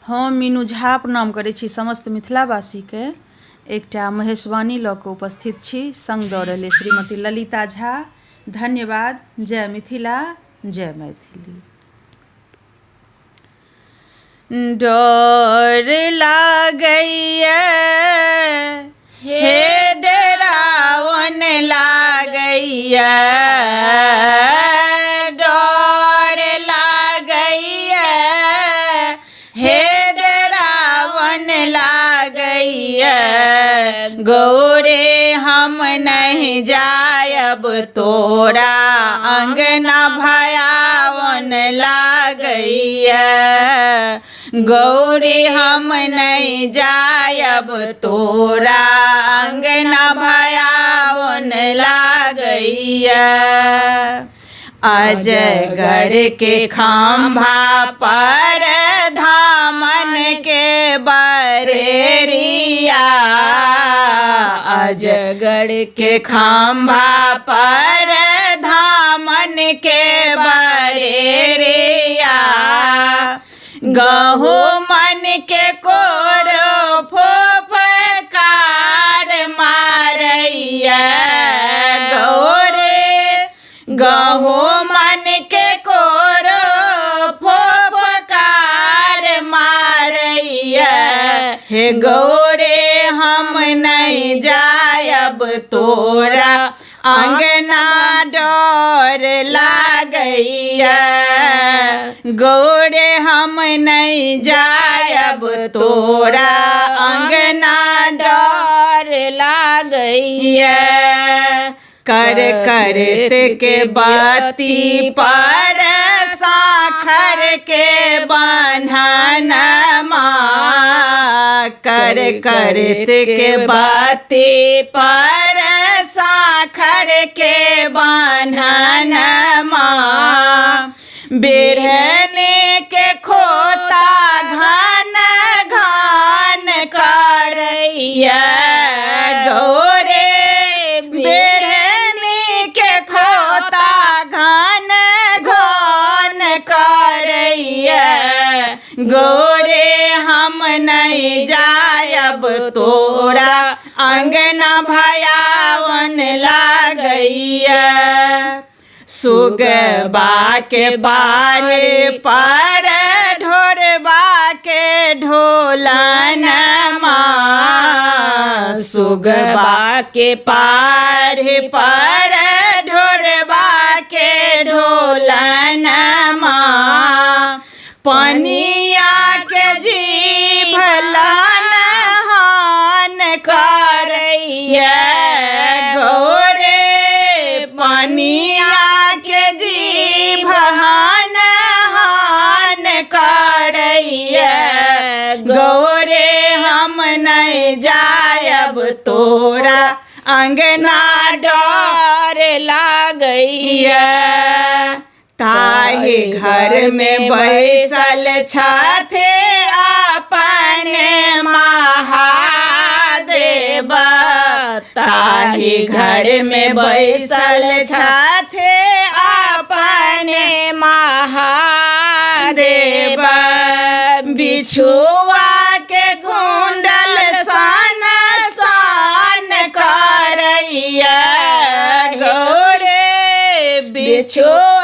हम मीनू झा प्रणाम करै छी समस्त मिथिलावासीके। एकटा महेशवाणी लऽ कऽ उपस्थित छी, संग दऽ रहल श्रीमती ललिता झा। धन्यवाद। जय मिथिला, जय मैथिली। डर लागैया हे डरावन लागैया, डर लागैया हे डरावन लागैया। गौरे हम नहीं जायब तोरा अंगना भयावन लागैया। गौरी हम नहीं जायब तोरा अंगना भयावन लागैया। अजगर के खंभा पर धामन के बरेरिया, अजगर के खंभा पर धामन के बरेरिया। गहू मन के कोरो फुफकार मारैया। गौरे गहू मन के कोरो फुफकार मारैया। हे गौरे हम नहीं जायब तोरा अंगना डर लागैया। गौरे हम नहीं जायब तोरा अंगना डर लागैया। कर करत के बाती पर साखर के बंधन माँ, कर करत के बाती पर साखर के बंधन माँ। बिरहने के खोता घन घन करैया। गौरे बिरहने के खोता घन घन करैया। गौरे हम नहीं जायब तोरा अंगना भयावन लागैया। सुगबा के बारे पर ढोरबा के ढोलन माँ, सुगबा के पारे पर ढोरबा के ढोलन माँ। पनिया के जीभ लन हान करैया। गौरे पनिया के जीभ हान हान करैया। गौरे हम नहीं जायब तोरा अंगना डर लागैया। ताहि घर में बैसल छथे अपने महादेव। ताहि घर में बैसल छथे अपने महादेव। बिछुआ के कुंडल सन सन करैया। गौरे बिछुआ